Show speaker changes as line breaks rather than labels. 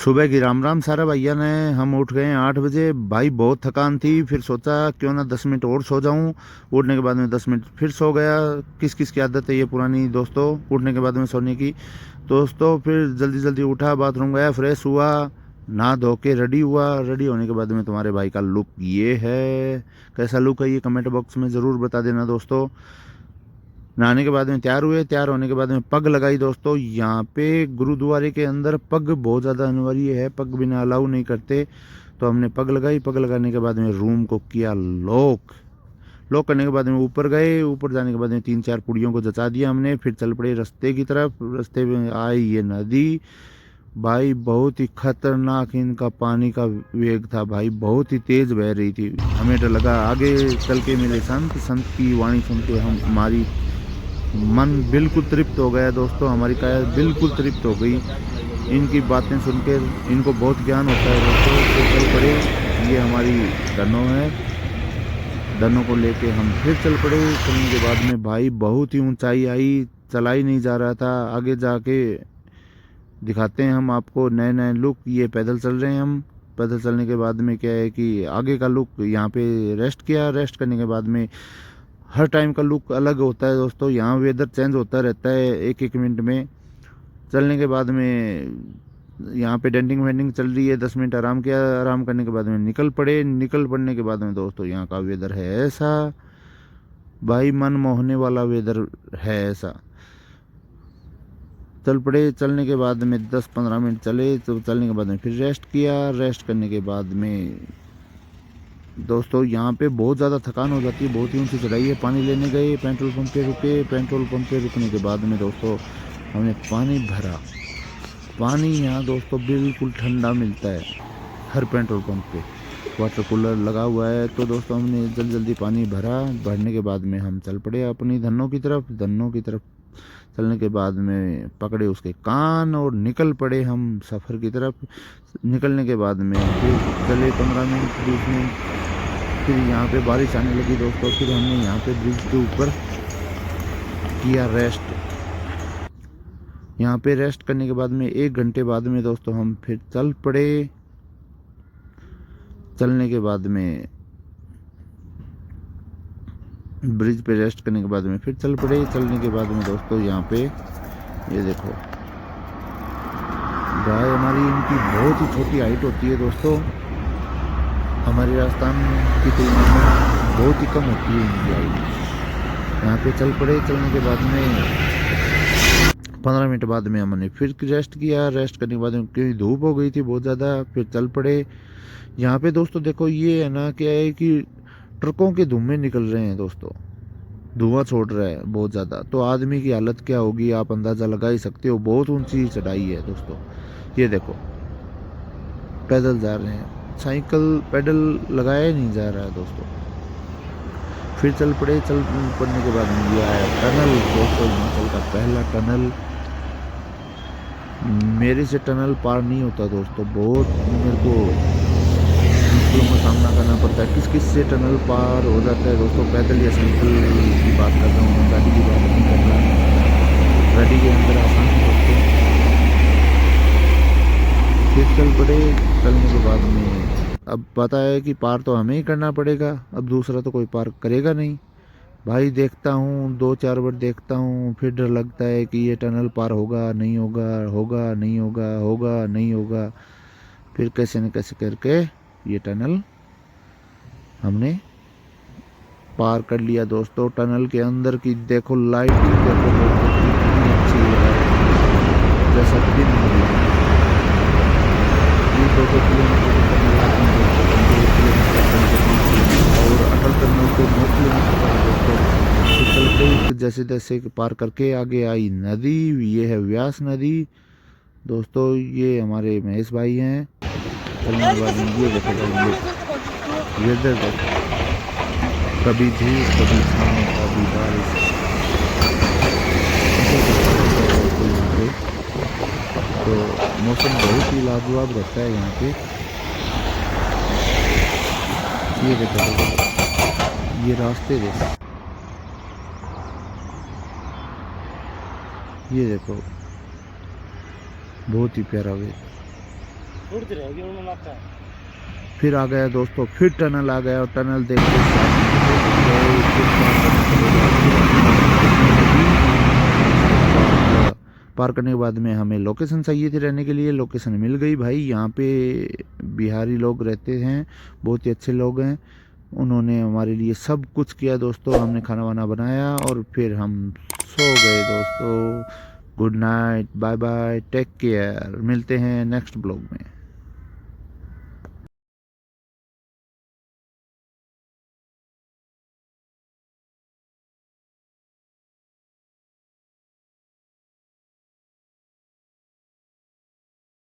सुबह की राम राम सारा भैया ने। हम उठ गए 8 बजे भाई, बहुत थकान थी। फिर सोचा क्यों ना 10 मिनट और सो जाऊं। उठने के बाद में 10 मिनट फिर सो गया। किस किस की आदत है ये पुरानी दोस्तों, उठने के बाद में सोने की। दोस्तों फिर जल्दी जल्दी उठा, बाथरूम गया, फ्रेश हुआ, नहा धो के रेडी हुआ। रेडी होने के बाद में तुम्हारे भाई का लुक ये है। कैसा लुक है ये कमेंट बॉक्स में ज़रूर बता देना दोस्तों। नहाने के बाद में तैयार हुए। तैयार होने के बाद में पग लगाई दोस्तों। यहाँ पे गुरुद्वारे के अंदर पग बहुत ज़्यादा अनिवार्य है, पग बिना अलाउ नहीं करते। तो हमने पग लगाई। पग लगाने के बाद में रूम को किया लॉक। लॉक करने के बाद में ऊपर गए। ऊपर जाने के बाद में 3-4 पुड़ियों को जचा दिया हमने। फिर चल पड़े रास्ते की तरफ। रास्ते में आई ये नदी। भाई बहुत ही खतरनाक इनका पानी का वेग था भाई, बहुत ही तेज बह रही थी। हमें डर लगा। आगे चल के मिले संत। संत की वाणी सुन के हमारी मन बिल्कुल तृप्त हो गया दोस्तों। हमारी काया बिल्कुल तृप्त हो गई इनकी बातें सुनकर। इनको बहुत ज्ञान होता है दोस्तों। तो चल पड़े। ये हमारी डनो है। डनो को लेके हम फिर चल पड़े। चलने के बाद में भाई बहुत ही ऊंचाई आई, चला ही नहीं जा रहा था। आगे जाके दिखाते हैं हम आपको नए नए लुक। ये पैदल चल रहे हैं हम। पैदल चलने के बाद में क्या है कि आगे का लुक, यहाँ पे रेस्ट किया। रेस्ट करने के बाद में हर टाइम का लुक अलग होता है दोस्तों। यहाँ वेदर चेंज होता रहता है एक एक मिनट में। चलने के बाद में यहाँ पे डेंटिंग वेंडिंग चल रही है। 10 मिनट आराम किया। आराम करने के बाद में निकल पड़े। निकल पड़ने के बाद में दोस्तों यहाँ का वेदर है ऐसा भाई, मन मोहने वाला वेदर है ऐसा। चल पड़े। चलने के बाद में 10-15 मिनट चले। तो चलने के बाद में फिर रेस्ट किया। रेस्ट करने के बाद में दोस्तों यहाँ पे बहुत ज़्यादा थकान हो जाती है, बहुत ही ऊंची चढ़ाई है। पानी लेने गए, पेट्रोल पंप पे रुके। पेट्रोल पंप पे रुकने के बाद में दोस्तों हमने पानी भरा। पानी यहाँ दोस्तों बिल्कुल ठंडा मिलता है हर पेट्रोल पंप पे। वाटर कूलर लगा हुआ है। तो दोस्तों हमने जल्दी जल्दी पानी भरा। भरने के बाद में हम चल पड़े अपनी धनों की तरफ। धनों की तरफ चलने के बाद में पकड़े उसके कान और निकल पड़े हम सफ़र की तरफ। निकलने के बाद में फिर चले 15 मिनट 20 मिनट। फिर यहाँ पे बारिश आने लगी दोस्तों। फिर हमने यहाँ पे ब्रिज के ऊपर किया रेस्ट। यहाँ पे रेस्ट करने के बाद में 1 घंटे बाद में दोस्तों हम फिर चल पड़े। चलने के बाद में ब्रिज पे रेस्ट करने के बाद में फिर चल पड़े। चलने के बाद में दोस्तों यहाँ पे ये देखो गाय हमारी, इनकी बहुत ही छोटी हाइट होती है दोस्तों। हमारे राजस्थान की तुलना में बहुत ही कम होती है इनकी हाइट। यहाँ पे चल पड़े। चलने के बाद में 15 मिनट बाद में हमने फिर रेस्ट किया। रेस्ट करने के बाद में क्योंकि धूप हो गई थी बहुत ज़्यादा, फिर चल पड़े। यहाँ पे दोस्तों देखो ये है ना, क्या है कि ट्रकों के धुएं निकल रहे हैं दोस्तों। धुआं छोड़ रहा है बहुत ज़्यादा। तो आदमी की हालत क्या होगी आप अंदाज़ा लगा ही सकते हो। बहुत ऊंची चढ़ाई है दोस्तों। ये देखो पैदल जा रहे हैं, साइकिल पैडल लगाया ही नहीं जा रहा है दोस्तों। फिर चल पड़े। चल पड़ने के बाद में ये आया टनल दोस्तों, हिमाचल का पहला टनल। मेरे से टनल पार नहीं होता दोस्तों, बहुत मेरे को मुश्किलों का सामना करना पड़ता है। किस किस से टनल पार हो जाता है दोस्तों, पैदल या साइकिल की बात कर रहा हूँ मैं, गाड़ी की बात नहीं कर रहा। गाड़ी के अंदर आसान है दोस्तों। फिर चल पड़े। चलने के बाद में अब पता है कि पार तो हमें ही करना पड़ेगा, अब दूसरा तो कोई पार करेगा नहीं। भाई देखता हूँ 2-4 बार देखता हूँ, फिर डर लगता है कि ये टनल पार होगा नहीं होगा, होगा नहीं होगा, होगा नहीं होगा। फिर कैसे न कैसे करके ये टनल हमने पार कर लिया दोस्तों। टनल के अंदर की देखो लाइटिंग, देखो दोस्तों कितनी अच्छी है, जैसा दिन हो गया। ये 2-2 किलोमीटर की टनल आती है दोस्तों, 2 किलोमीटर और अटल टनल तो 9 किलोमीटर का है दोस्तों। तो चलते जैसे तैसे पार करके आगे आई नदी। ये है व्यास नदी दोस्तों। ये हमारे महेश भाई हैं। चलने के बाद ये देखो भाई, ये वेदर देखो, कभी धूप कभी छाँव कभी बारिश। तो मौसम बहुत ही लाजवाब रहता है यहाँ पे। ये देखो ये रास्ते देखो, ये देखो बहुत ही प्यारा वे।
उड़ती रहेगी उड़ना लगता है।
फिर आ गया दोस्तों, फिर टनल आ गया और टनल देख के पार करने के बाद में हमें लोकेशन चाहिए थी रहने के लिए। लोकेशन मिल गई भाई। यहाँ पे बिहारी लोग रहते हैं, बहुत ही अच्छे लोग हैं। उन्होंने हमारे लिए सब कुछ किया दोस्तों। हमने खाना वाना बनाया और फिर हम सो गए दोस्तों। Good night, bye bye, take care. मिलते हैं नेक्स्ट ब्लॉग में।